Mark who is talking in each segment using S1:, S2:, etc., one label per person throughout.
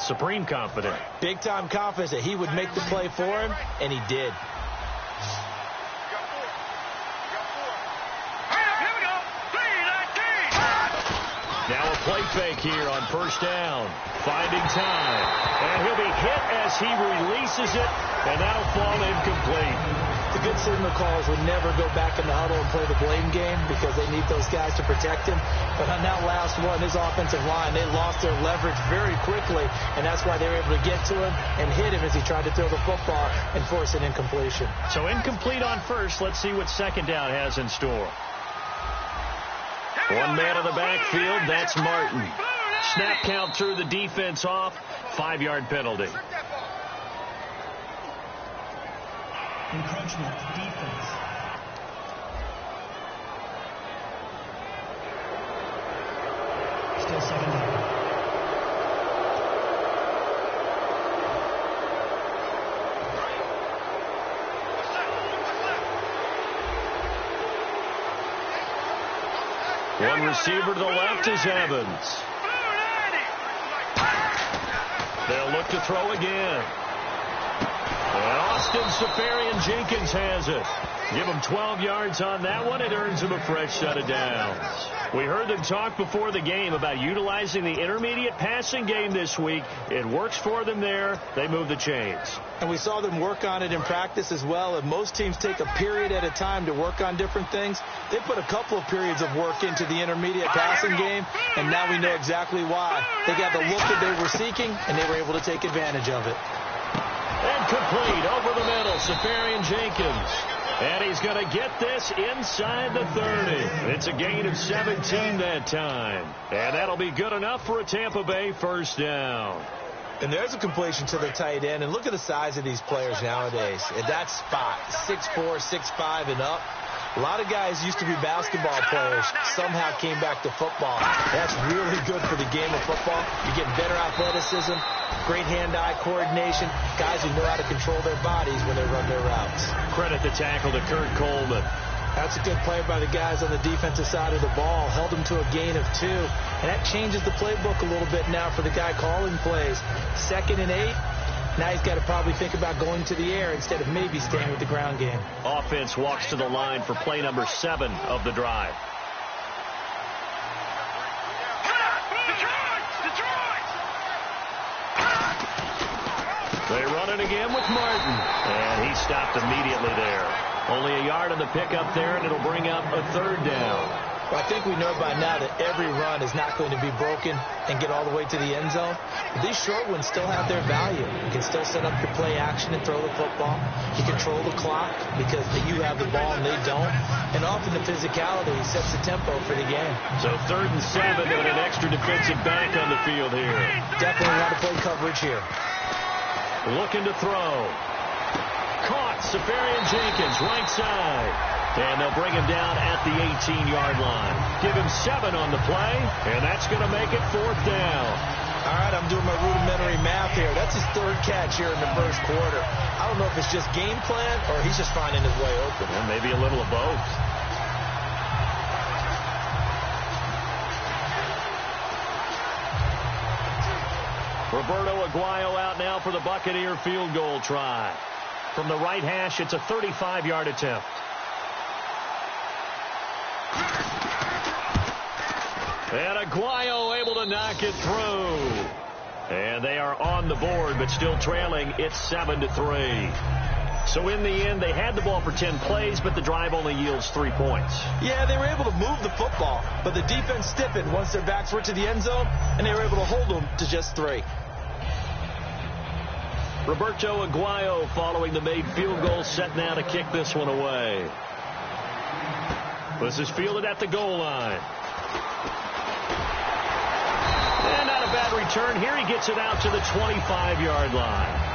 S1: Supreme confident.
S2: Big-time confidence that he would make the play for him, and he did.
S1: Now a play fake here on first down. Finding time. And he'll be hit as he releases it, and that'll fall incomplete.
S2: The good signal calls would never go back in the huddle and play the blame game because they need those guys to protect him. But on that last one, his offensive line, they lost their leverage very quickly, and that's why they were able to get to him and hit him as he tried to throw the football and force an incompletion.
S1: So incomplete on first. Let's see what second down has in store. One man in the backfield, that's Martin. Snap count threw the defense off. 5-yard penalty.
S3: Encroachment, defense. Still second down.
S1: One receiver to the left is Evans. They'll look to throw again. And Austin Safarian-Jenkins has it. Give him 12 yards on that one. It earns him a fresh set of downs. We heard them talk before the game about utilizing the intermediate passing game this week. It works for them there. They move the chains.
S2: And we saw them work on it in practice as well. And most teams take a period at a time to work on different things. They put a couple of periods of work into the intermediate passing game, and now we know exactly why. They got the look that they were seeking, and they were able to take advantage of it.
S1: And complete over the middle, Safarian-Jenkins. And he's going to get this inside the 30. It's a gain of 17 that time. And that'll be good enough for a Tampa Bay first down.
S2: And there's a completion to the tight end. And look at the size of these players nowadays. At that spot, 6'4", 6'5", and up. A lot of guys used to be basketball players, somehow came back to football. That's really good for the game of football. You get better athleticism, great hand-eye coordination, guys who know how to control their bodies when they run their routes.
S1: Credit the tackle to Kurt Coleman.
S2: That's a good play by the guys on the defensive side of the ball. Held them to a gain of 2. And that changes the playbook a little bit now for the guy calling plays. 2nd and 8. Now he's got to probably think about going to the air instead of maybe staying with the ground game.
S1: Offense walks to the line for play number 7 of the drive. They run it again with Martin. And he stopped immediately there. Only a yard on the pickup there, and it'll bring up a 3rd down.
S2: Well, I think we know by now that every run is not going to be broken and get all the way to the end zone. But these short ones still have their value. You can still set up your play action and throw the football. You control the clock because you have the ball and they don't. And often the physicality sets the tempo for the game.
S1: So 3rd and 7 and an extra defensive back on the field here.
S2: Definitely want to play coverage here.
S1: Looking to throw. Caught. Safarian-Jenkins, right side. And they'll bring him down at the 18-yard line. Give him 7 on the play, and that's going to make it 4th down.
S2: All right, I'm doing my rudimentary math here. That's his 3rd catch here in the first quarter. I don't know if it's just game plan or he's just finding his way open.
S1: Well, maybe a little of both. Roberto Aguayo out now for the Buccaneer field goal try. From the right hash, it's a 35-yard attempt. And Aguayo able to knock it through. And they are on the board, but still trailing. It's 7-3. So in the end, they had the ball for 10 plays, but the drive only yields 3 points.
S2: Yeah, they were able to move the football, but the defense stiffened once their backs were to the end zone, and they were able to hold them to just 3.
S1: Roberto Aguayo following the made field goal, set now to kick this one away. This is fielded at the goal line. And not a bad return. Here he gets it out to the 25-yard line.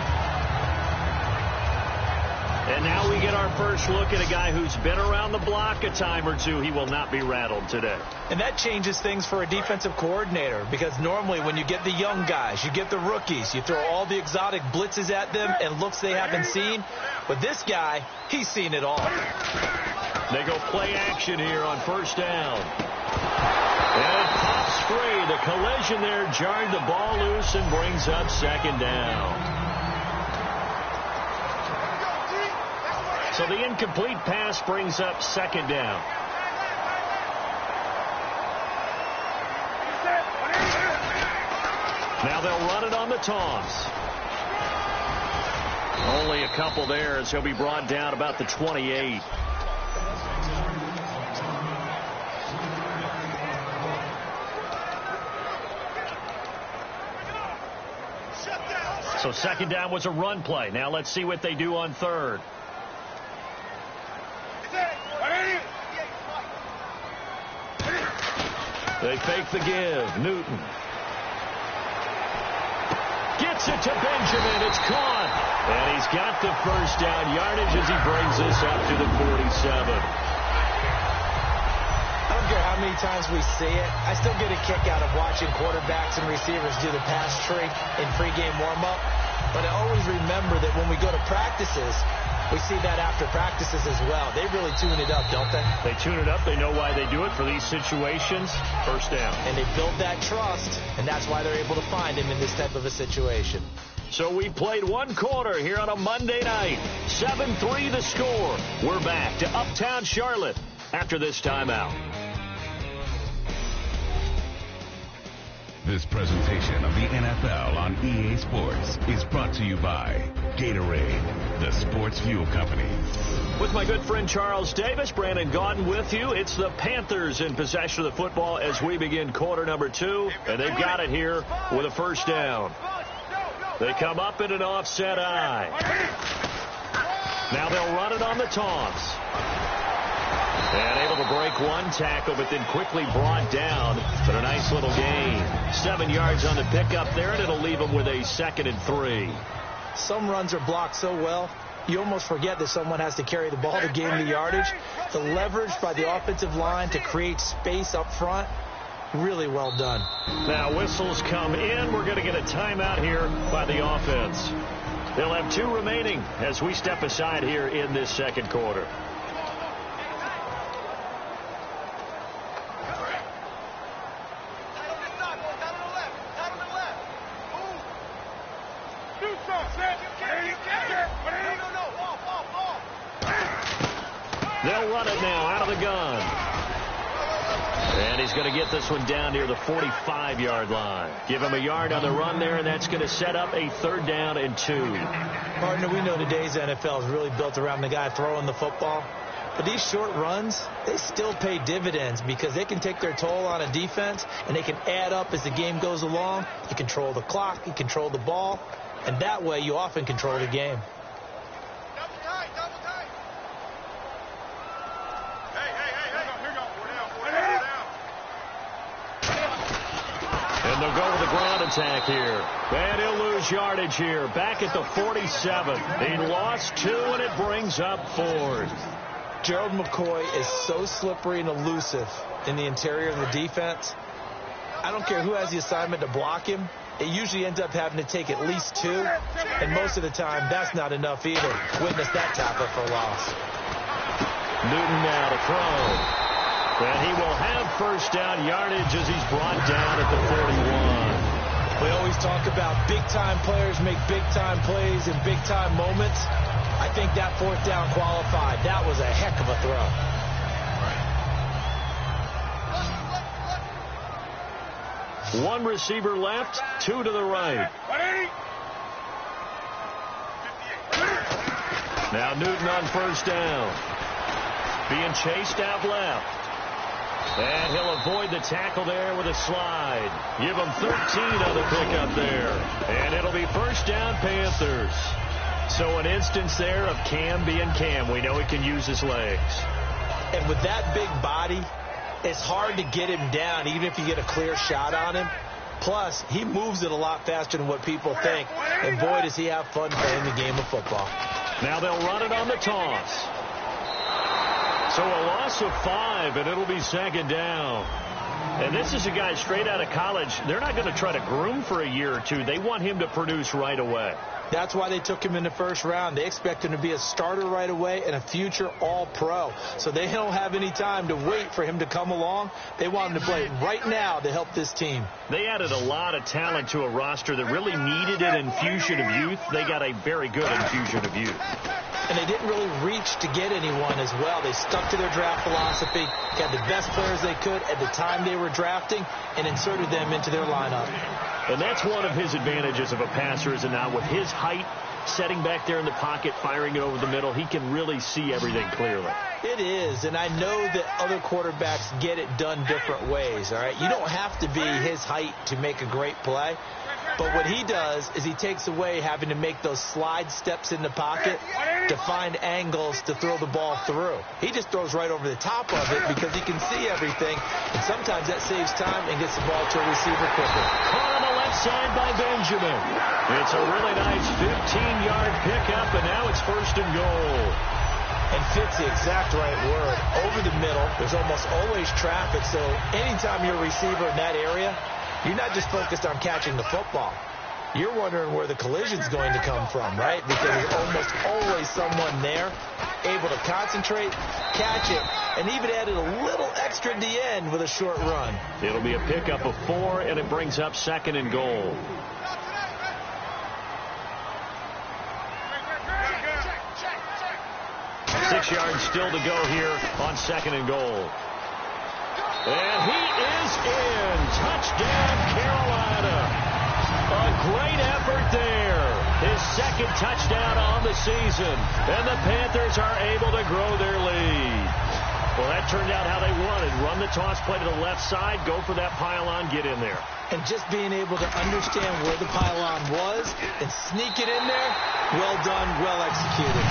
S1: And now we get our first look at a guy who's been around the block a time or two. He will not be rattled today.
S2: And that changes things for a defensive coordinator because normally when you get the young guys, you get the rookies, you throw all the exotic blitzes at them and looks they haven't seen. But this guy, he's seen it all.
S1: They go play action here on first down. And it pops free. The collision there jarred the ball loose and brings up second down. So the incomplete pass brings up second down. Now they'll run it on the toss. Only a couple there as he'll be brought down about the 28. So second down was a run play. Now let's see what they do on third. They fake the give. Newton gets it to Benjamin. It's caught. And he's got the first down yardage as he brings this up to the 47.
S2: I don't care how many times we see it. I still get a kick out of watching quarterbacks and receivers do the pass tree in pregame warm-up. But I always remember that when we go to practices, we see that after practices as well. They really tune it up, don't they?
S1: They tune it up. They know why they do it for these situations. First down.
S2: And they build that trust, and that's why they're able to find him in this type of a situation.
S1: So we played one quarter here on a Monday night. 7-3 the score. We're back to Uptown Charlotte after this timeout.
S3: This presentation of the NFL on EA Sports is brought to you by Gatorade, the sports fuel company.
S1: With my good friend Charles Davis, Brandon Gaudin with you. It's the Panthers in possession of the football as we begin quarter number 2. And they've got it here with a first down. They come up in an offset eye. Now they'll run it on the toss. And able to break one tackle, but then quickly brought down. But a nice little gain. 7 yards on the pickup there, and it'll leave them with a 2nd and 3.
S2: Some runs are blocked so well, you almost forget that someone has to carry the ball to gain the yardage. The leverage by the offensive line to create space up front, really well done.
S1: Now whistles come in. We're going to get a timeout here by the offense. They'll have 2 remaining as we step aside here in this second quarter. They'll run it now out of the gun. And he's going to get this one down near the 45-yard line. Give him a yard on the run there, and that's going to set up a 3rd down and 2.
S2: Partner, we know today's NFL is really built around the guy throwing the football. But these short runs, they still pay dividends because they can take their toll on a defense, and they can add up as the game goes along. You control the clock, you control the ball, and that way you often control the game.
S1: And they'll go with the ground attack here. And he'll lose yardage here. Back at the 47. He lost 2, and it brings up 4th.
S2: Gerald McCoy is so slippery and elusive in the interior of the defense. I don't care who has the assignment to block him. It usually ends up having to take at least 2. And most of the time, that's not enough either. Witness that tackle for a loss.
S1: Newton now to throw. And he will have first down yardage as he's brought down at the 41.
S2: We always talk about big-time players make big-time plays in big-time moments. I think that 4th down qualified. That was a heck of a throw.
S1: 1 receiver left, 2 to the right. Now Newton on first down. Being chased out left. And he'll avoid the tackle there with a slide. Give him 13 on the pickup there. And it'll be first down Panthers. So an instance there of Cam being Cam. We know he can use his legs.
S2: And with that big body, it's hard to get him down, even if you get a clear shot on him. Plus, he moves it a lot faster than what people think. And boy, does he have fun playing the game of football.
S1: Now they'll run it on the toss. So a loss of 5, and it'll be 2nd down. And this is a guy straight out of college. They're not going to try to groom for a year or two. They want him to produce right away.
S2: That's why they took him in the first round. They expect him to be a starter right away and a future All-Pro. So they don't have any time to wait for him to come along. They want him to play right now to help this team.
S1: They added a lot of talent to a roster that really needed an infusion of youth. They got a very good infusion of youth.
S2: And they didn't really reach to get anyone as well. They stuck to their draft philosophy, got the best players they could at the time they were drafting, and inserted them into their lineup.
S1: And that's one of his advantages of a passer, is now with his height, setting back there in the pocket, firing it over the middle, he can really see everything clearly.
S2: It is, and I know that other quarterbacks get it done different ways, all right? You don't have to be his height to make a great play. But what he does is he takes away having to make those slide steps in the pocket to find angles to throw the ball through. He just throws right over the top of it because he can see everything, and sometimes that saves time and gets the ball to a receiver quicker.
S1: Caught on the left side by Benjamin. It's a really nice 15-yard pickup, and now it's 1st and goal.
S2: And fits the exact right word. Over the middle, there's almost always traffic, so anytime you're a receiver in that area, you're not just focused on catching the football. You're wondering where the collision's going to come from, right? Because there's almost always someone there able to concentrate, catch it, and even added a little extra at the end with a short run.
S1: It'll be a pickup of 4, and it brings up 2nd and goal. Six yards still to go here on 2nd and goal. And he is in. Touchdown, Carolina. A great effort there. His 2nd touchdown on the season. And the Panthers are able to grow their lead. Well, that turned out how they wanted. Run the toss play to the left side, go for that pylon, get in there.
S2: And just being able to understand where the pylon was and sneak it in there, well done, well executed.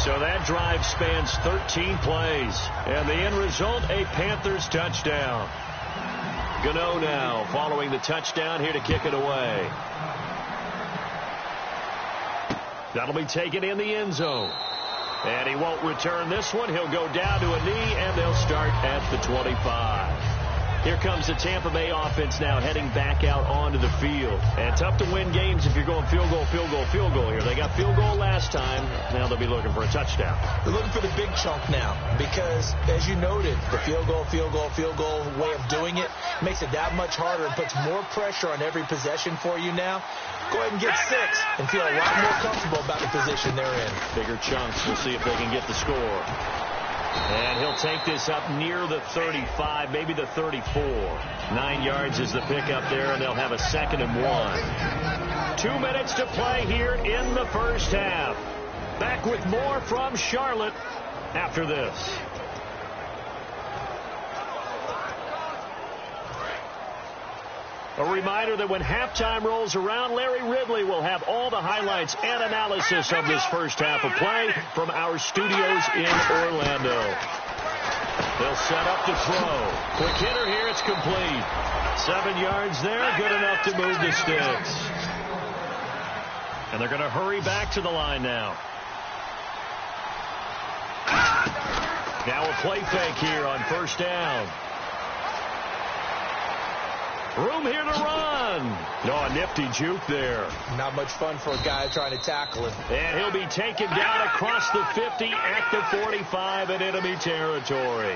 S1: So that drive spans 13 plays. And the end result, a Panthers touchdown. Gano now following the touchdown here to kick it away. That'll be taken in the end zone. And he won't return this one. He'll go down to a knee, and they'll start at the 25. Here comes the Tampa Bay offense now heading back out onto the field. And tough to win games if you're going field goal, field goal, field goal here. They got field goal last time. Now they'll be looking for a touchdown.
S2: They're looking for the big chunk now because, as you noted, the field goal way of doing it makes it that much harder and puts more pressure on every possession for you now. Go ahead and get 6 and feel a lot more comfortable about the position they're in.
S1: Bigger chunks. We'll see if they can get the score. And he'll take this up near the 35, maybe the 34. 9 yards is the pickup there, and they'll have a 2nd and 1. 2 minutes to play here in the first half. Back with more from Charlotte after this. A reminder that when halftime rolls around, Larry Ridley will have all the highlights and analysis of this first half of play from our studios in Orlando. They'll set up to throw. Quick hitter here, it's complete. 7 yards there, good enough to move the sticks. And they're going to hurry back to the line now. Now a play fake here on 1st down. Room here to run. No, a nifty juke there.
S2: Not much fun for a guy trying to tackle him.
S1: And he'll be taken down across the 50 at the 45 in enemy territory.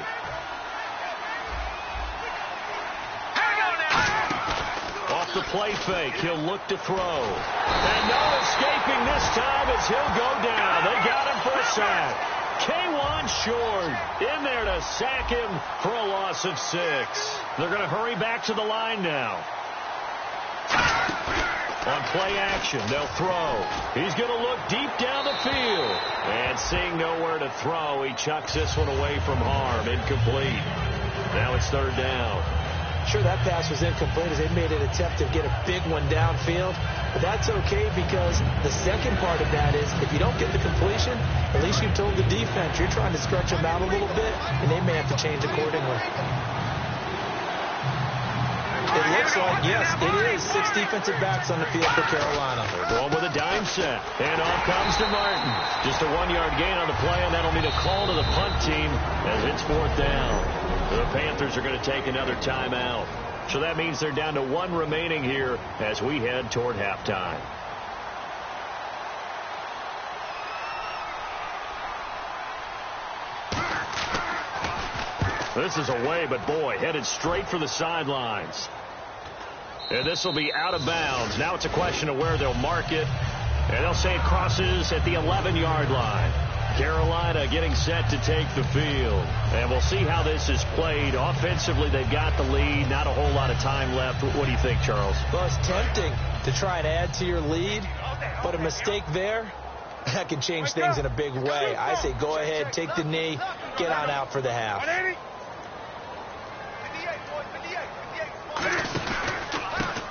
S1: Off the play fake, he'll look to throw. And no escaping this time as he'll go down. They got him for a sack. K1 short in there to sack him for a loss of 6. They're going to hurry back to the line now. On play action, they'll throw. He's going to look deep down the field. And seeing nowhere to throw, he chucks this one away from harm. Incomplete. Now it's 3rd down.
S2: Sure, that pass was incomplete as they made an attempt to get a big one downfield. But that's okay because the second part of that is if you don't get the completion, at least you've told the defense you're trying to stretch them out a little bit, and they may have to change accordingly. It looks like, yes, it is 6 defensive backs on the field for Carolina.
S1: They're going with a dime set. And off comes to Martin. Just a 1-yard gain on the play, and that'll mean a call to the punt team as it's 4th down. The Panthers are going to take another timeout. So that means they're down to 1 remaining here as we head toward halftime. This is away, but boy, headed straight for the sidelines. And this will be out of bounds. Now it's a question of where they'll mark it. And they'll say it crosses at the 11-yard line. Carolina getting set to take the field. And we'll see how this is played. Offensively, they've got the lead. Not a whole lot of time left. What do you think, Charles?
S2: Well, it's tempting to try and add to your lead. But a mistake there, that can change things in a big way. I say go ahead, take the knee, get on out for the half.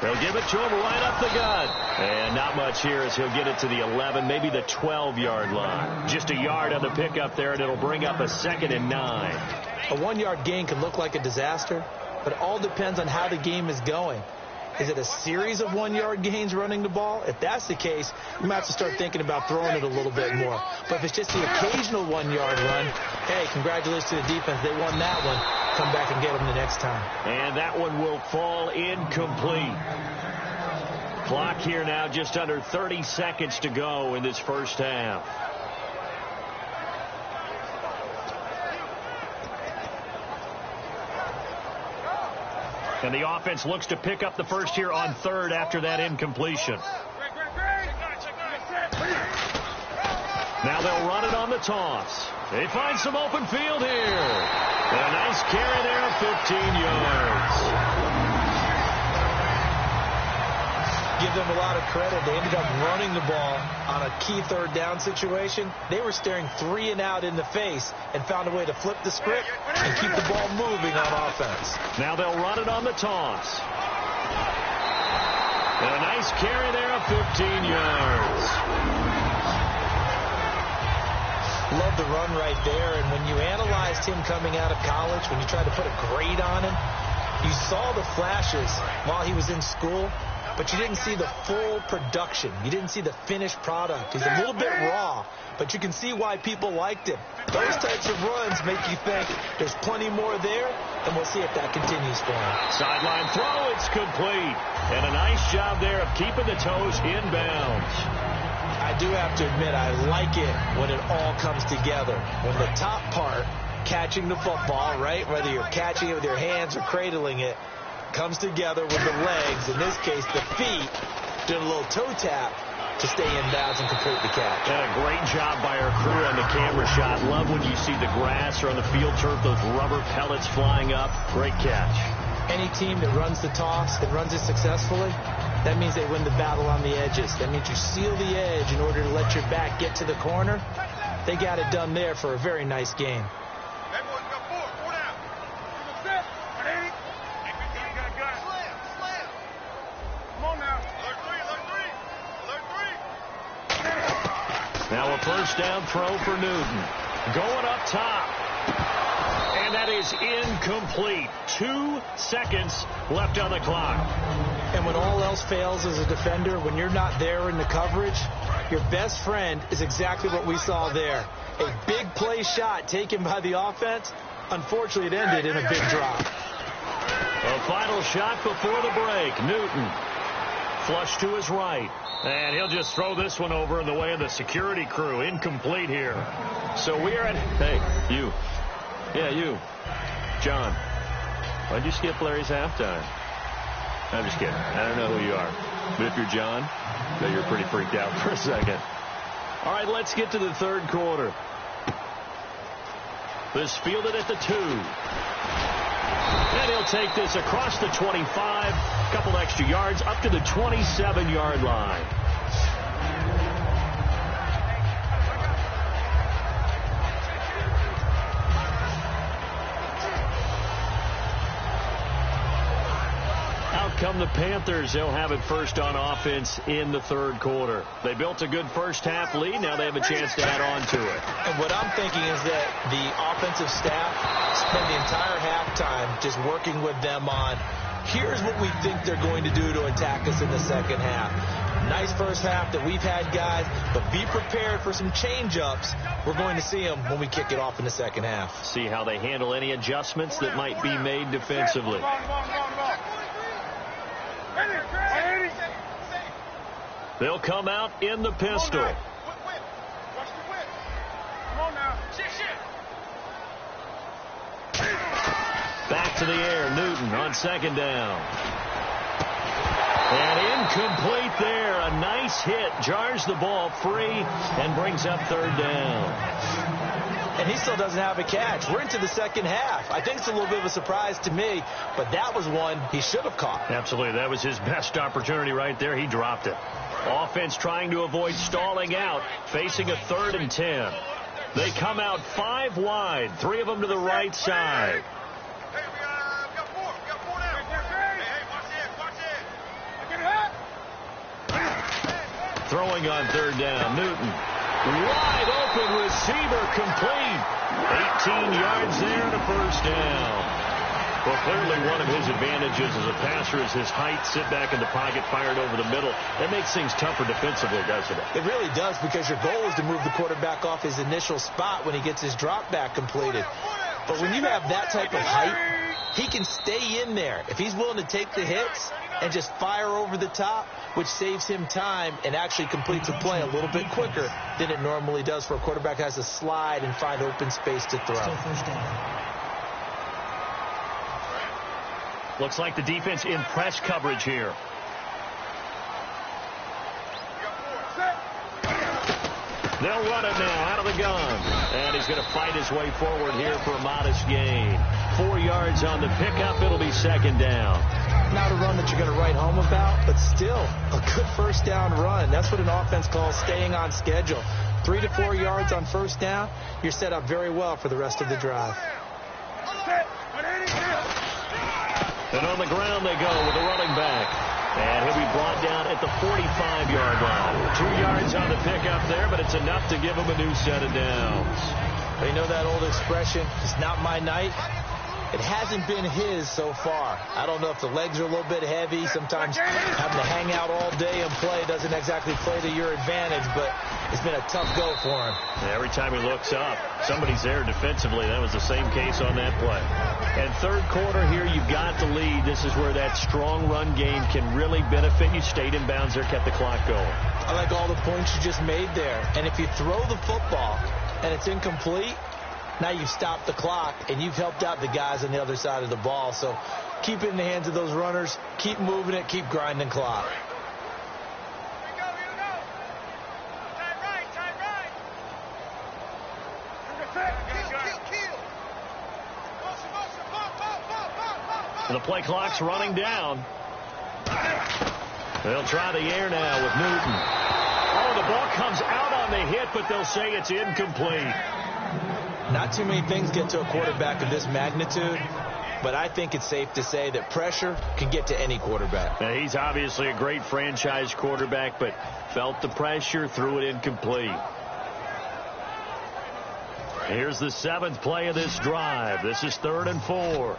S1: They'll give it to him right up the gut. And not much here as he'll get it to the 11, maybe the 12-yard line. Just a yard on the pickup there, and it'll bring up a 2nd and 9.
S2: A 1-yard gain can look like a disaster, but it all depends on how the game is going. Is it a series of 1-yard gains running the ball? If that's the case, you might have to start thinking about throwing it a little bit more. But if it's just the occasional 1-yard run, hey, congratulations to the defense. They won that one. Come back and get them the next time.
S1: And that one will fall incomplete. Clock here now just under 30 seconds to go in this first half. And the offense looks to pick up the first here on 3rd after that incompletion. Now they'll run it on the toss. They find some open field here. And a nice carry there of 15 yards.
S2: Give them a lot of credit. They ended up running the ball on a key 3rd down situation. They were staring 3 and out in the face and found a way to flip the script and keep the ball moving on offense.
S1: Now they'll run it on the toss. And a nice carry there of 15 yards.
S2: Love the run right there. And when you analyzed him coming out of college, when you tried to put a grade on him, you saw the flashes while he was in school, but you didn't see the full production. You didn't see the finished product. He's a little bit raw, but you can see why people liked him. Those types of runs make you think there's plenty more there, and we'll see if that continues for him.
S1: Sideline throw, it's complete. And a nice job there of keeping the toes inbounds.
S2: I do have to admit, I like it when it all comes together. When the top part, catching the football, right, whether you're catching it with your hands or cradling it, comes together with the legs, in this case the feet, did a little toe tap to stay in bounds and complete the catch.
S1: And a great job by our crew on the camera shot. Love when you see the grass or on the field turf, those rubber pellets flying up. Great catch.
S2: Any team that runs the toss and runs it successfully, that means they win the battle on the edges. That means you seal the edge in order to let your back get to the corner. They got it done there for a very nice game.
S1: Now a first down throw for Newton. Going up top. And that is incomplete. 2 seconds left on the clock.
S2: And when all else fails as a defender, when you're not there in the coverage, your best friend is exactly what we saw there. A big play shot taken by the offense. Unfortunately, it ended in a big drop.
S1: A final shot before the break. Newton flush to his right. And he'll just throw this one over in the way of the security crew. Incomplete here. So we're at... Hey, you. Yeah, you. John. Why'd you skip Larry's halftime? I'm just kidding. I don't know who you are. But if you're John, I bet you're pretty freaked out for a second. All right, let's get to the 3rd quarter. This fielded at the 2. And he'll take this across the 25. A couple extra yards up to the 27-yard line. Come the Panthers. They'll have it first on offense in the 3rd quarter. They built a good first half lead. Now they have a chance to add on to it.
S2: And what I'm thinking is that the offensive staff spend the entire halftime just working with them on here's what we think they're going to do to attack us in the second half. Nice first half that we've had, guys, but be prepared for some change-ups. We're going to see them when we kick it off in the second half.
S1: See how they handle any adjustments that might be made defensively. They'll come out in the pistol. Back to the air, Newton on second down. And incomplete there. A nice hit. Jars the ball free and brings up third down.
S2: And he still doesn't have a catch. We're into the second half. I think it's a little bit of a surprise to me, but that was one he should have caught.
S1: Absolutely. That was his best opportunity right there. He dropped it. Offense trying to avoid stalling out, facing a 3rd and 10. They come out 5 wide, 3 of them to the right side. Throwing on third down, Newton. Wide open receiver, complete. 18 yards there and a first down. Well, clearly one of his advantages as a passer is his height. Sit back in the pocket, fired over the middle. That makes things tougher defensively, doesn't it?
S2: It really does, because your goal is to move the quarterback off his initial spot when he gets his drop back completed. But when you have that type of height, he can stay in there. If he's willing to take the hits and just fire over the top, which saves him time and actually completes a play a little bit quicker than it normally does for a quarterback who has to slide and find open space to throw.
S1: Looks like the defense in press coverage here. They'll run it now out of the gun. And he's going to fight his way forward here for a modest gain. 4 yards on the pickup. It'll be second down.
S2: Not a run that you're going to write home about, but still a good first down run. That's what an offense calls staying on schedule. 3 to 4 yards on first down. You're set up very well for the rest of the drive.
S1: And on the ground they go with the running back. And he'll be brought down at the 45-yard line. 2 yards on the pickup there, but it's enough to give him a new set of downs.
S2: You know that old expression, it's not my night? It hasn't been his so far. I don't know if the legs are a little bit heavy. Sometimes having to hang out all day and play doesn't exactly play to your advantage, but it's been a tough go for him.
S1: Every time he looks up, somebody's there defensively. That was the same case on that play. And third quarter here, you've got the lead. This is where that strong run game can really benefit you. Stayed in bounds there, kept the clock going.
S2: I like all the points you just made there. And if you throw the football and it's incomplete, now you've stopped the clock, and you've helped out the guys on the other side of the ball. So keep it in the hands of those runners. Keep moving it. Keep grinding clock.
S1: The play clock's running down. They'll try the air now with Newton. Oh, the ball comes out on the hit, but they'll say it's incomplete.
S2: Not too many things get to a quarterback of this magnitude, but I think it's safe to say that pressure can get to any quarterback.
S1: Now, he's obviously a great franchise quarterback, but felt the pressure, threw it incomplete. Here's the 7th play of this drive. This is 3rd and 4.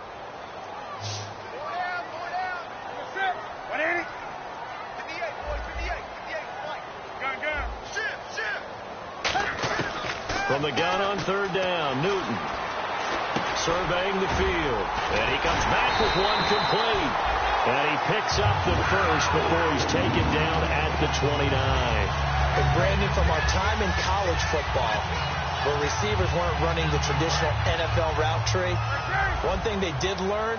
S1: From the gun on 3rd down, Newton surveying the field. And he comes back with one complete. And he picks up the first before he's taken down at the 29.
S2: And Brandon, from our time in college football, where receivers weren't running the traditional NFL route tree, one thing they did learn,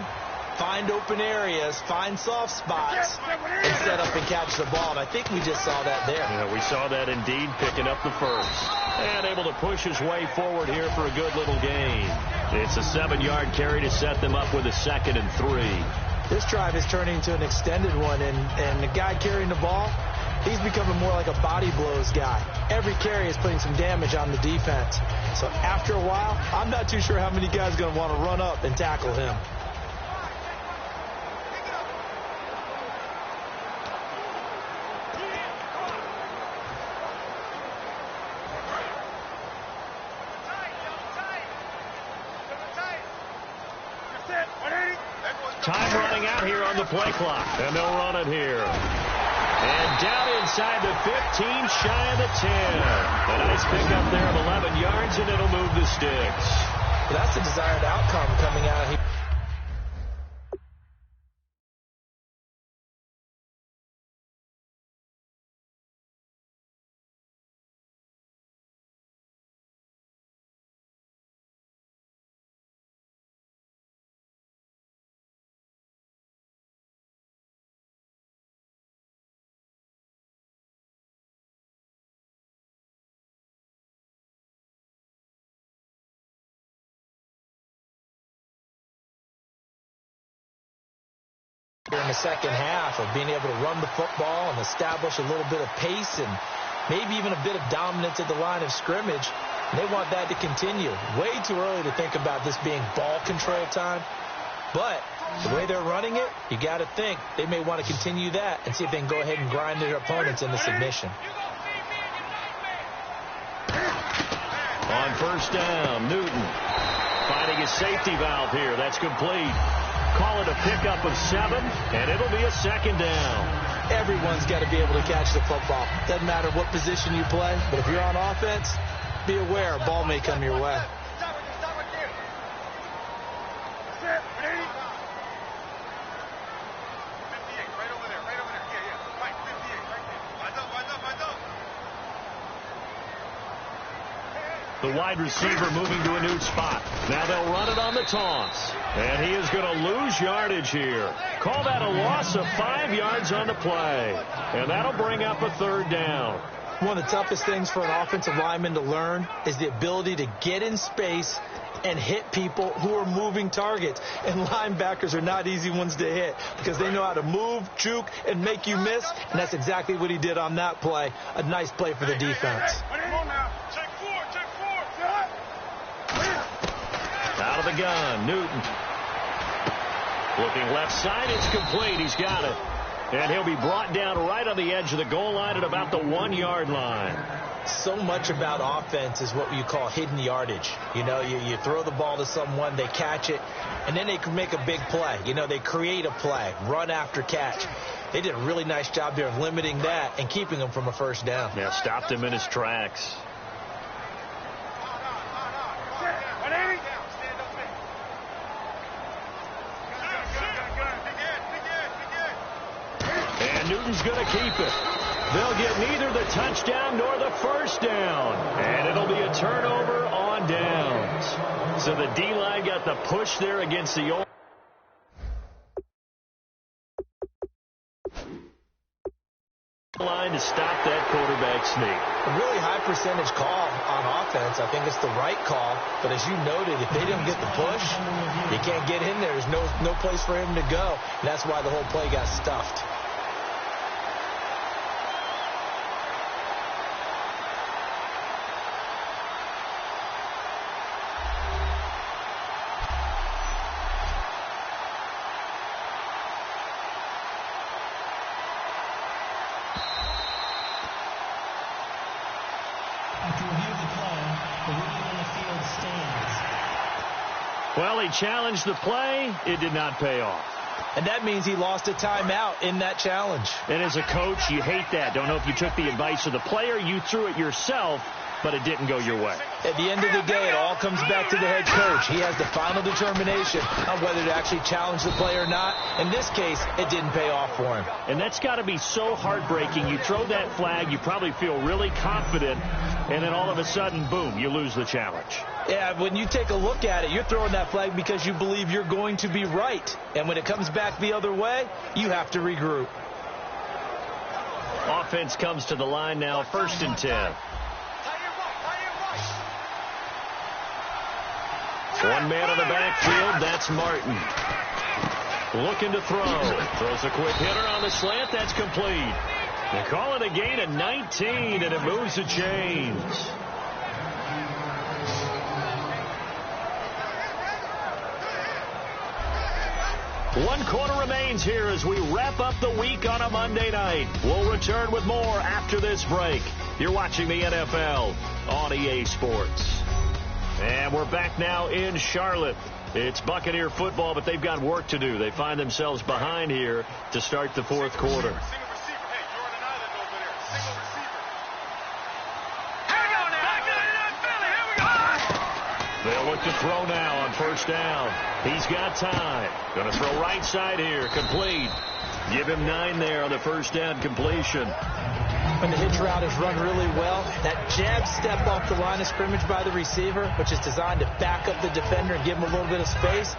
S2: find open areas, find soft spots, and set up and catch the ball. And I think we just saw that there.
S1: Yeah, we saw that indeed, picking up the first. And able to push his way forward here for a good little gain. It's a 7-yard carry to set them up with a 2nd and 3.
S2: This drive is turning into an extended one, and the guy carrying the ball, he's becoming more like a body blows guy. Every carry is putting some damage on the defense. So after a while, I'm not too sure how many guys are going to want to run up and tackle him.
S1: Time running out here on the play clock. And they'll run it here. And down inside the 15, shy of the 10. A nice pickup there of 11 yards, and it'll move the sticks.
S2: Well, that's the desired outcome coming out of here. In the second half of being able to run the football and establish a little bit of pace and maybe even a bit of dominance at the line of scrimmage. And they want that to continue. Way too early to think about this being ball control time. But the way they're running it, you got to think they may want to continue that and see if they can go ahead and grind their opponents into submission.
S1: On first down, Newton finding his safety valve here. That's complete. Call it a pickup of 7, and it'll be a second down.
S2: Everyone's got to be able to catch the football. Doesn't matter what position you play, but if you're on offense, be aware a ball may come your way.
S1: The wide receiver moving to a new spot. Now they'll run it on the taunts. And he is going to lose yardage here. Call that a loss of 5 yards on the play. And that'll bring up a third down.
S2: One of the toughest things for an offensive lineman to learn is the ability to get in space and hit people who are moving targets. And linebackers are not easy ones to hit because they know how to move, juke, and make you miss. And that's exactly what he did on that play. A nice play for the defense.
S1: Out of the gun, Newton. Looking left side, it's complete. He's got it. And he'll be brought down right on the edge of the goal line at about the 1-yard line.
S2: So much about offense is what you call hidden yardage. You know, you throw the ball to someone, they catch it, and then they can make a big play. You know, they create a play, run after catch. They did a really nice job there of limiting that and keeping him from a first down.
S1: Yeah, stopped him in his tracks. Newton's going to keep it. They'll get neither the touchdown nor the first down. And it'll be a turnover on downs. So the D-line got the push there against the old line to stop that quarterback sneak.
S2: A really high percentage call on offense. I think it's the right call. But as you noted, if they don't get the push, you can't get in there. There's no place for him to go. And that's why the whole play got stuffed.
S1: Well, he challenged the play. It did not pay off.
S2: And that means he lost a timeout in that challenge.
S1: And as a coach, you hate that. Don't know if you took the advice of the player. You threw it yourself, but it didn't go your way.
S2: At the end of the day, it all comes back to the head coach. He has the final determination on whether to actually challenge the play or not. In this case, it didn't pay off for him.
S1: And that's got to be so heartbreaking. You throw that flag, you probably feel really confident, and then all of a sudden, boom, you lose the challenge.
S2: Yeah, when you take a look at it, you're throwing that flag because you believe you're going to be right. And when it comes back the other way, you have to regroup.
S1: Offense comes to the line now, 1st and 10. One man on the backfield, that's Martin. Looking to throw. Throws a quick hitter on the slant, that's complete. They call it a gain of 19, and it moves the chains. One quarter remains here as we wrap up the week on a Monday night. We'll return with more after this break. You're watching the NFL on EA Sports. And we're back now in Charlotte. It's Buccaneer football, but they've got work to do. They find themselves behind here to start the fourth quarter. They'll look to throw now on first down. He's got time. Going to throw right side here. Complete. Give him 9 there on the first down completion.
S2: When the hitch route is run really well, that jab step off the line of scrimmage by the receiver, which is designed to back up the defender and give him a little bit of space,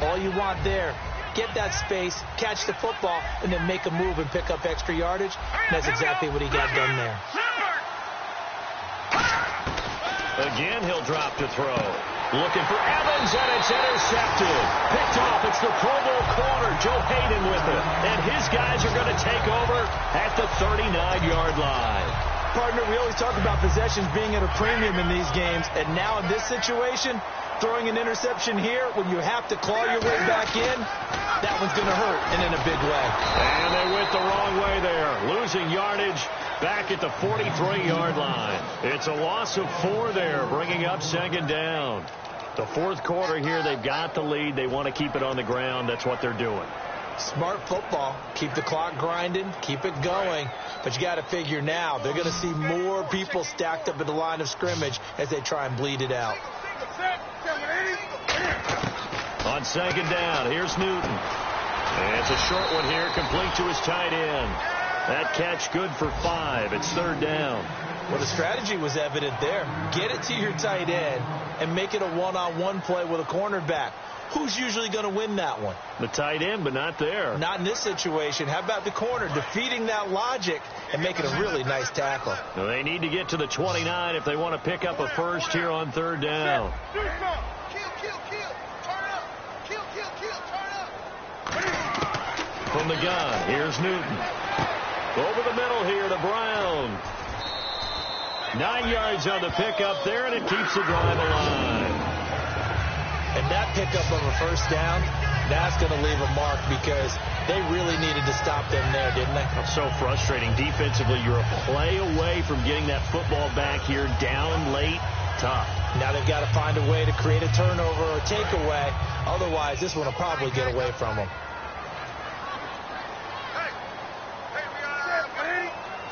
S2: all you want there, get that space, catch the football, and then make a move and pick up extra yardage. And that's exactly what he got done there.
S1: Again, he'll drop to throw. Looking for Evans, and it's intercepted. Picked off. It's the Pro Bowl corner, Joe Hayden, with it. And his guys are going to take over at the 39-yard line.
S2: Partner, we always talk about possessions being at a premium in these games. And now in this situation, throwing an interception here when you have to claw your way back in, that one's going to hurt, and in a big way.
S1: And they went the wrong way there, losing yardage back at the 43-yard line. It's a loss of 4 there, bringing up second down. The fourth quarter here, they've got the lead. They want to keep it on the ground. That's what they're doing.
S2: Smart football. Keep the clock grinding. Keep it going. But you got to figure now, they're going to see more people stacked up at the line of scrimmage as they try and bleed it out.
S1: On second down, here's Newton. And it's a short one here, complete to his tight end. That catch good for 5. It's third down.
S2: Well, the strategy was evident there. Get it to your tight end and make it a one-on-one play with a cornerback. Who's usually going to win that one?
S1: The tight end, but not there.
S2: Not in this situation. How about the corner defeating that logic and making a really nice tackle?
S1: Well, they need to get to the 29 if they want to pick up a first here on third down. From the gun, here's Newton. Over the middle here to Brown. 9 yards on the pickup there, and it keeps the drive alive.
S2: And that pickup of a first down, that's going to leave a mark because they really needed to stop them there, didn't they?
S1: It's so frustrating. Defensively, you're a play away from getting that football back here down late. Tough.
S2: Now they've got to find a way to create a turnover or takeaway. Otherwise, this one will probably get away from them.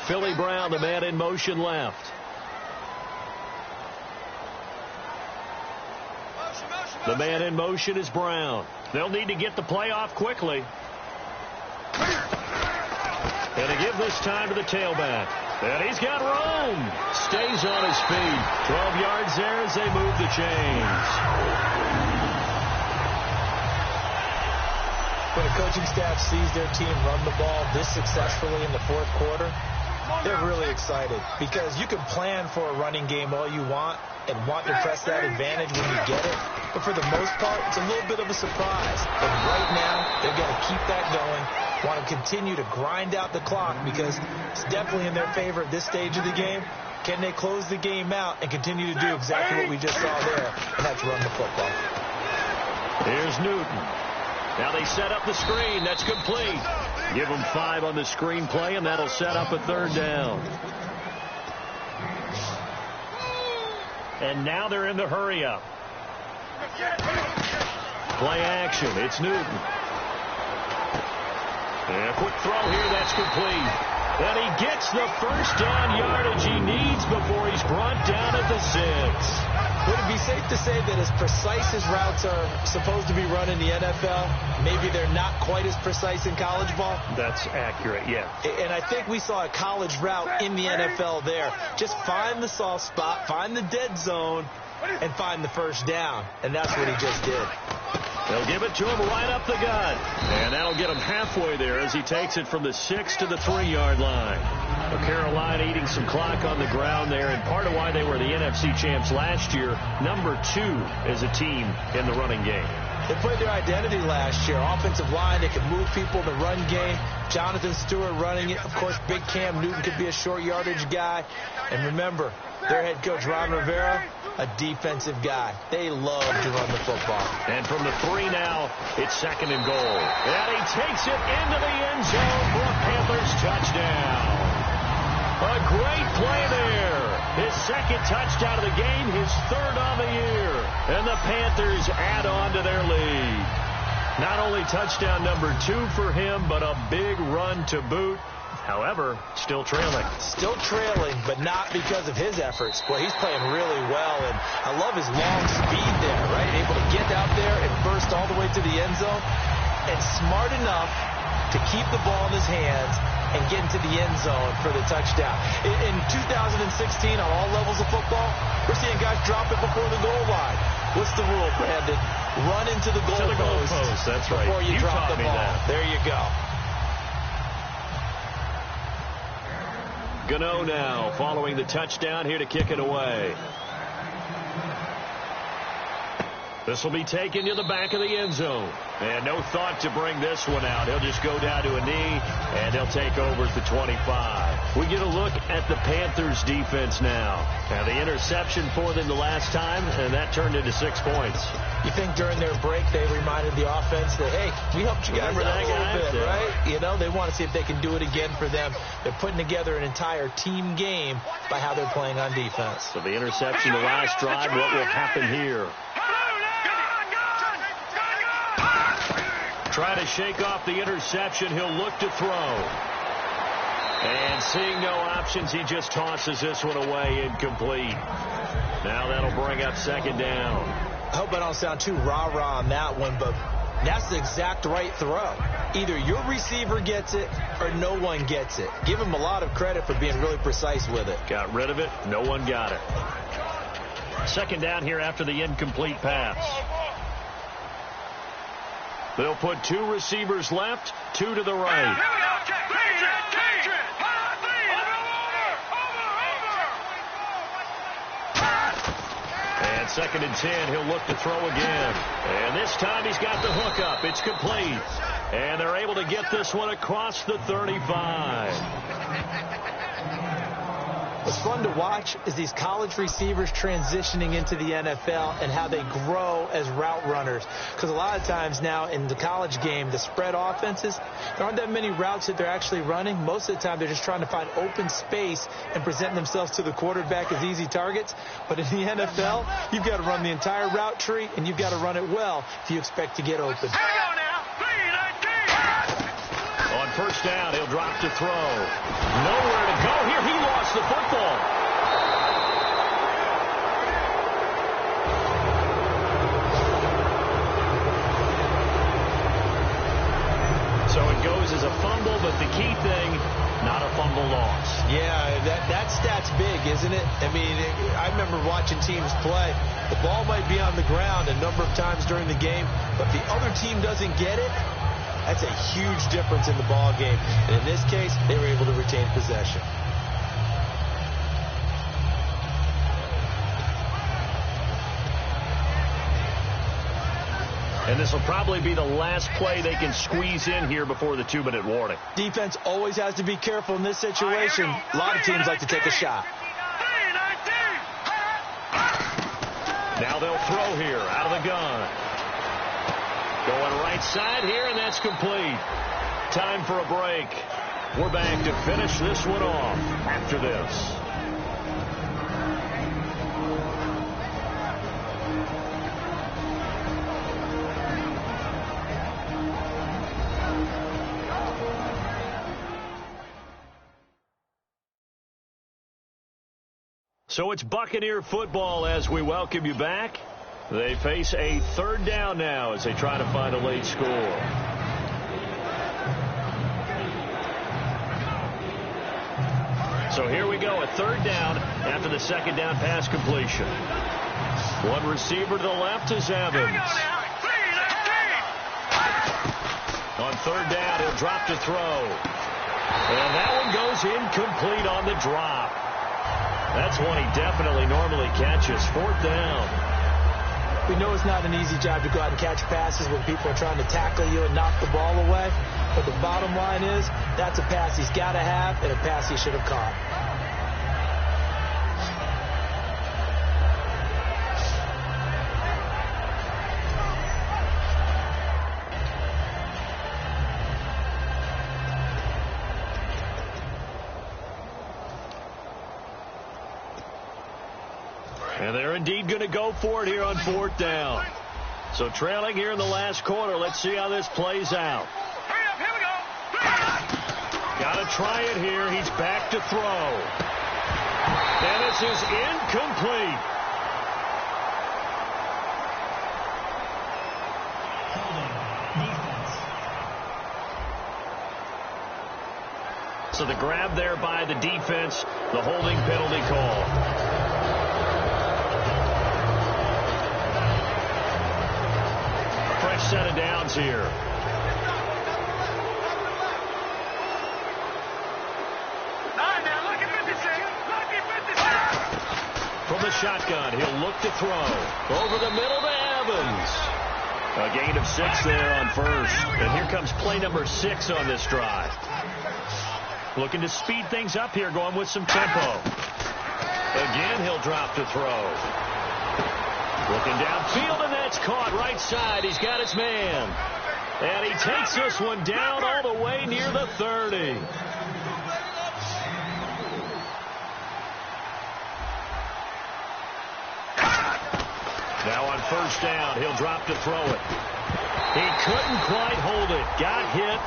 S1: Philly Brown, the man in motion left. The man in motion is Brown. They'll need to get the play off quickly. And to give this time to the tailback. And he's got room. Stays on his feet. 12 yards there as they move the chains.
S2: When a coaching staff sees their team run the ball this successfully in the fourth quarter, they're really excited because you can plan for a running game all you want and want to press that advantage when you get it. But for the most part, it's a little bit of a surprise. But right now, they've got to keep that going, want to continue to grind out the clock because it's definitely in their favor at this stage of the game. Can they close the game out and continue to do exactly what we just saw there, and that's run the football.
S1: Here's Newton. Now they set up the screen. That's complete. Give them 5 on the screen play, and that'll set up a third down. And now they're in the hurry-up. Play action. It's Newton. And a quick throw here. That's complete. And he gets the first down yardage he needs before he's brought down at the 6.
S2: Would it be safe to say that as precise as routes are supposed to be run in the NFL, maybe they're not quite as precise in college ball?
S1: That's accurate, yeah.
S2: And I think we saw a college route in the NFL there. Just find the soft spot, find the dead zone, and find the first down. And that's what he just did.
S1: They'll give it to him right up the gut. And that'll get him halfway there as he takes it from the 6 to the 3-yard line. Well, Carolina eating some clock on the ground there, and part of why they were the NFC champs last year, number 2 as a team in the running game.
S2: They played their identity last year. Offensive line, they could move people in the run game. Jonathan Stewart running it. Of course, big Cam Newton could be a short yardage guy. And remember, their head coach, Ron Rivera, a defensive guy. They love to run the football.
S1: And from the 3 now, it's 2nd and goal. And he takes it into the end zone for a Panthers touchdown. A great play there. His second touchdown of the game, his third on the year. And the Panthers add on to their lead. Not only touchdown number 2 for him, but a big run to boot. However, still trailing.
S2: Still trailing, but not because of his efforts. Boy, he's playing really well, and I love his long speed there, right? Able to get out there and burst all the way to the end zone, and smart enough to keep the ball in his hands and get into the end zone for the touchdown. In 2016, on all levels of football, we're seeing guys drop it before the goal line. What's the rule, Brandon? Run into the goal post.
S1: That's right.
S2: Before you drop the ball. There you go.
S1: Gano now following the touchdown here to kick it away. This will be taken to the back of the end zone. And no thought to bring this one out. He'll just go down to a knee, and they'll take over at the 25. We get a look at the Panthers' defense now. Now, the interception for them the last time, and that turned into 6 points.
S2: You think during their break they reminded the offense that, hey, we helped you guys out a little bit, right? You know, they want to see if they can do it again for them. They're putting together an entire team game by how they're playing on defense.
S1: So the interception the last drive, what will happen here? Try to shake off the interception. He'll look to throw. And seeing no options, he just tosses this one away incomplete. Now that'll bring up second down.
S2: I hope I don't sound too rah-rah on that one, but that's the exact right throw. Either your receiver gets it or no one gets it. Give him a lot of credit for being really precise with it.
S1: Got rid of it. No one got it. Second down here after the incomplete pass. They'll put 2 receivers left, 2 to the right. And second and 10, he'll look to throw again. And this time he's got the hook up. It's complete. And they're able to get this one across the 35.
S2: What's fun to watch is these college receivers transitioning into the NFL and how they grow as route runners. Because a lot of times now in the college game, the spread offenses, there aren't that many routes that they're actually running. Most of the time, they're just trying to find open space and present themselves to the quarterback as easy targets. But in the NFL, you've got to run the entire route tree, and you've got to run it well if you expect to get open.
S1: On first down, he'll drop to throw. Nowhere to go here. He lost the football. So it goes as a fumble, but the key thing, not a fumble loss.
S2: Yeah, that stat's big, isn't it? I mean, I remember watching teams play. The ball might be on the ground a number of times during the game, but if the other team doesn't get it, that's a huge difference in the ball game. And in this case, they were able to retain possession.
S1: And this will probably be the last play they can squeeze in here before the 2-minute warning.
S2: Defense always has to be careful in this situation. A lot of teams like to take a shot.
S1: Now they'll throw here out of the gun. Going right side here, and that's complete. Time for a break. We're back to finish this one off after this. So it's Buccaneer football as we welcome you back. They face a third down now as they try to find a late score. So here we go, a third down after the second down pass completion. One receiver to the left is Evans. On third down, he'll drop to throw. And that one goes incomplete on the drop. That's one he definitely normally catches. Fourth down.
S2: We know it's not an easy job to go out and catch passes when people are trying to tackle you and knock the ball away. But the bottom line is, that's a pass he's got to have and a pass he should have caught.
S1: And they're indeed going to go for it here on 4th down. So trailing here in the last quarter. Let's see how this plays out.
S4: Here we go.
S1: Got to try it here. He's back to throw. And this is incomplete. So the grab there by the defense, the holding penalty call. Fresh set of downs here. From the shotgun, he'll look to throw. Over the middle to Evans. A gain of 6 there on first. And here comes play number 6 on this drive. Looking to speed things up here, going with some tempo. Again, he'll drop to throw. Looking downfield, and that's caught right side. He's got his man. And he takes this one down all the way near the 30. Now on first down, he'll drop to throw it. He couldn't quite hold it. Got hit.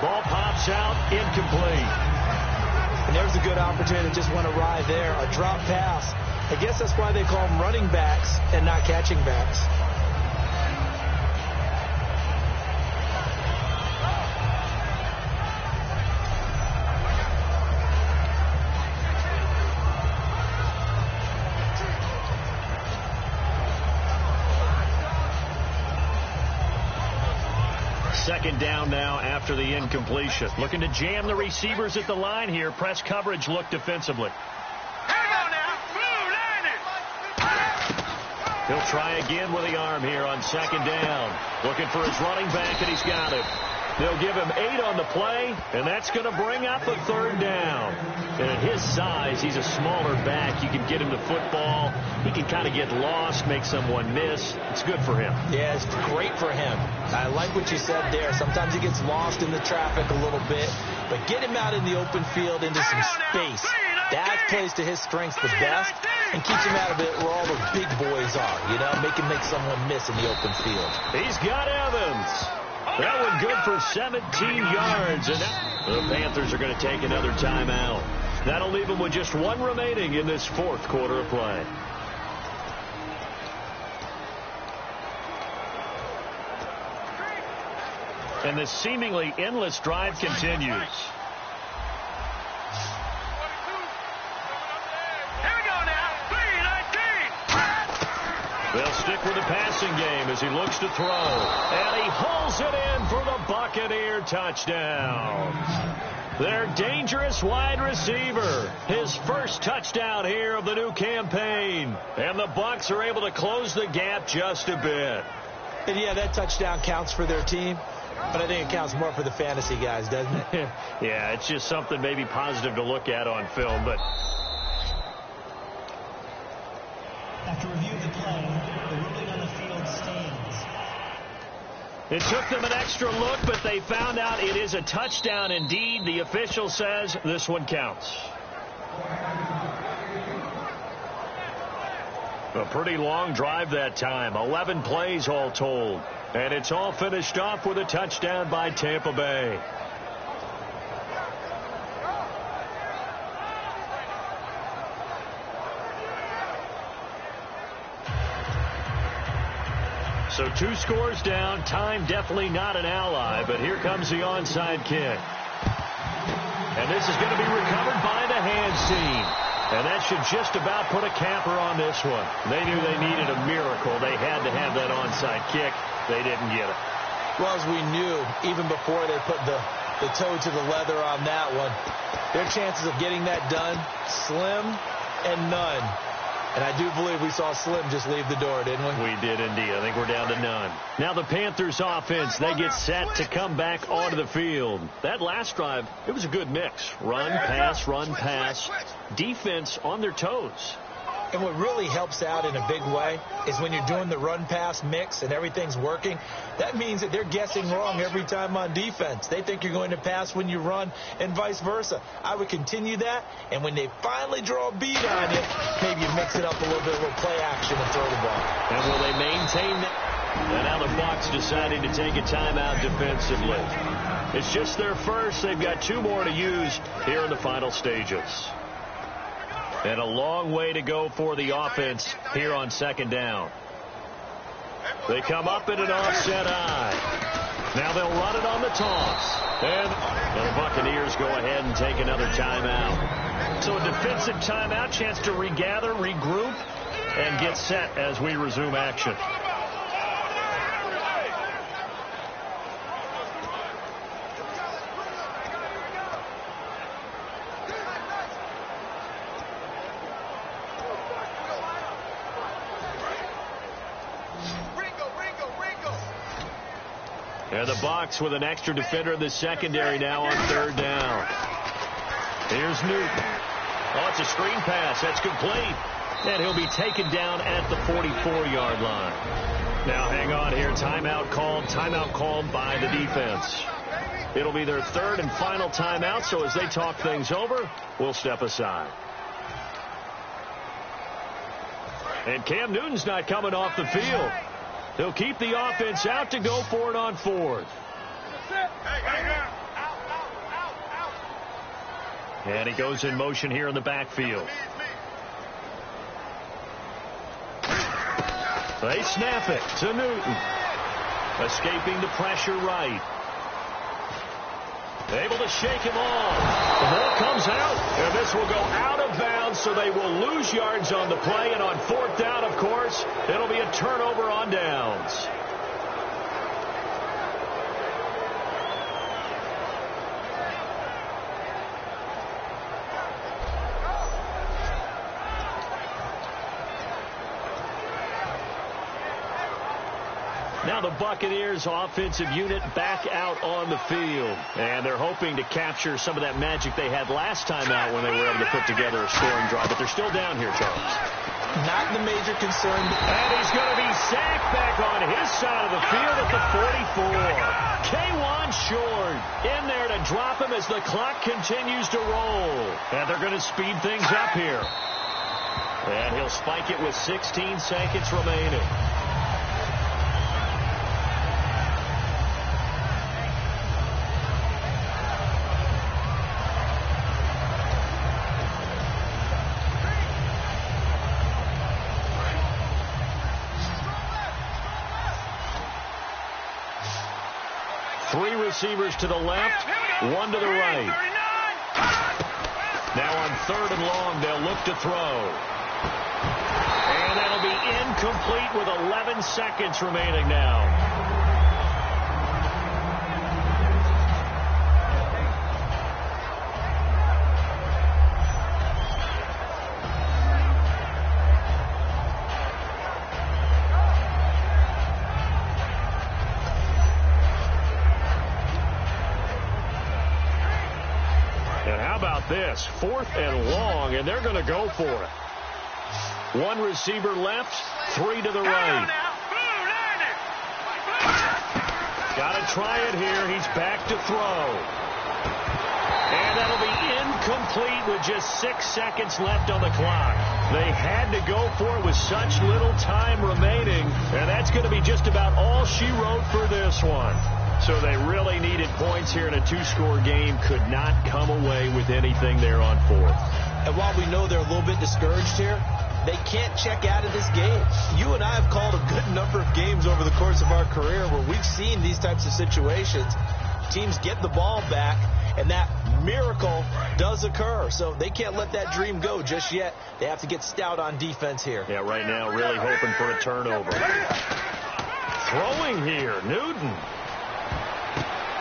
S1: Ball pops out, incomplete.
S2: And there's a good opportunity to just want to ride there. A drop pass. I guess that's why they call them running backs and not catching backs.
S1: Second down now after the incompletion. Looking to jam the receivers at the line here. Press coverage look defensively. He'll try again with the arm here on second down. Looking for his running back, and he's got it. They'll give him 8 on the play, and that's going to bring up a third down. And at his size, he's a smaller back. You can get him the football. He can kind of get lost, make someone miss. It's good for him.
S2: Yeah, it's great for him. I like what you said there. Sometimes he gets lost in the traffic a little bit, but get him out in the open field into some space. That plays to his strengths the best and keeps him out of it where all the big boys are, you know, make someone miss in the open field.
S1: He's got Evans. That one good for 17 yards. And the Panthers are going to take another timeout. That'll leave them with just 1 remaining in this 4th quarter of play. And this seemingly endless drive continues. They'll stick with the passing game as he looks to throw. And he hauls it in for the Buccaneer touchdown. Their dangerous wide receiver. His first touchdown here of the new campaign. And the Bucs are able to close the gap just a bit.
S2: And yeah, that touchdown counts for their team. But I think it counts more for the fantasy guys, doesn't it?
S1: Yeah, it's just something maybe positive to look at on film. But
S5: after review of the play, the ruling on the field stands.
S1: It took them an extra look, but they found out it is a touchdown indeed. The official says this one counts. A pretty long drive that time. 11 plays all told. And it's all finished off with a touchdown by Tampa Bay. So 2 scores down. Time definitely not an ally, but here comes the onside kick. And this is going to be recovered by the hands team. And that should just about put a capper on this one. They knew they needed a miracle. They had to have that onside kick. They didn't get it.
S2: Well, as we knew, even before they put the toe to the leather on that one, their chances of getting that done, slim and none. And I do believe we saw Slim just leave the door, didn't we?
S1: We did indeed. I think we're down to none. Now the Panthers offense, they get set to come back onto the field. That last drive, it was a good mix. Run, pass, defense on their toes.
S2: And what really helps out in a big way is when you're doing the run-pass mix and everything's working, that means that they're guessing wrong every time on defense. They think you're going to pass when you run and vice versa. I would continue that, and when they finally draw a beat on you, maybe you mix it up a little bit, a little play action and throw the ball.
S1: And will they maintain that? And now the Bucs deciding to take a timeout defensively. It's just their first. They've got 2 more to use here in the final stages. And a long way to go for the offense here on 2nd down. They come up in an offset eye. Now they'll run it on the toss. And the Buccaneers go ahead and take another timeout. So a defensive timeout, chance to regather, regroup, and get set as we resume action. And the Bucs with an extra defender in the secondary now on 3rd down. Here's Newton. Oh, it's a screen pass. That's complete. And he'll be taken down at the 44-yard line. Now hang on here. Timeout called by the defense. It'll be their 3rd and final timeout, so as they talk things over, we'll step aside. And Cam Newton's not coming off the field. He'll keep the offense out to go for it on 4th. And he goes in motion here in the backfield. They snap it to Newton. Escaping the pressure right. Able to shake him off. The ball comes out, and this will go out of bounds, so they will lose yards on the play. And on 4th down, of course, it'll be a turnover on downs. Now the Buccaneers offensive unit back out on the field. And they're hoping to capture some of that magic they had last time out when they were able to put together a scoring drive. But they're still down here, Charles.
S2: Not the major concern.
S1: And he's going to be sacked back on his side of the field at the 44. K'Wan Short in there to drop him as the clock continues to roll. And they're going to speed things up here. And he'll spike it with 16 seconds remaining. Receivers to the left, 1 to the right. Now on 3rd and long, they'll look to throw. And that'll be incomplete with 11 seconds remaining now. This 4th and long, and they're going to go for it. 1 receiver left, 3 to the right. Got to try it here. He's back to throw. And that'll be incomplete with just 6 seconds left on the clock. They had to go for it with such little time remaining, and that's going to be just about all she wrote for this one. So they really needed points here in a 2-score game. Could not come away with anything there on 4th.
S2: And while we know they're a little bit discouraged here, they can't check out of this game. You and I have called a good number of games over the course of our career where we've seen these types of situations. Teams get the ball back, and that miracle does occur. So they can't let that dream go just yet. They have to get stout on defense here.
S1: Yeah, right now really hoping for a turnover. Throwing here, Newton.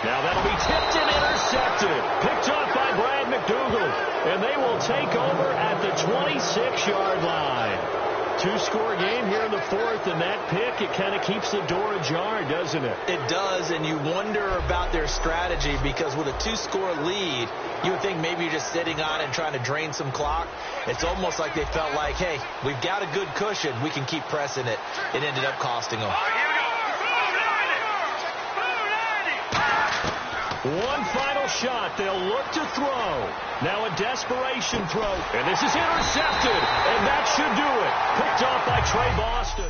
S1: Now that'll be tipped and intercepted. Picked off by Brad McDougal. And they will take over at the 26-yard line. two-score game here in the fourth, and that pick, it kind of keeps the door ajar, doesn't it?
S2: It does, and you wonder about their strategy because with a two-score lead, you would think maybe you're just sitting on it and trying to drain some clock. It's almost like they felt like, hey, we've got a good cushion. We can keep pressing it. It ended up costing them.
S1: One final shot. They'll look to throw. Now a desperation throw. And this is intercepted. And that should do it. Picked off by Trey Boston.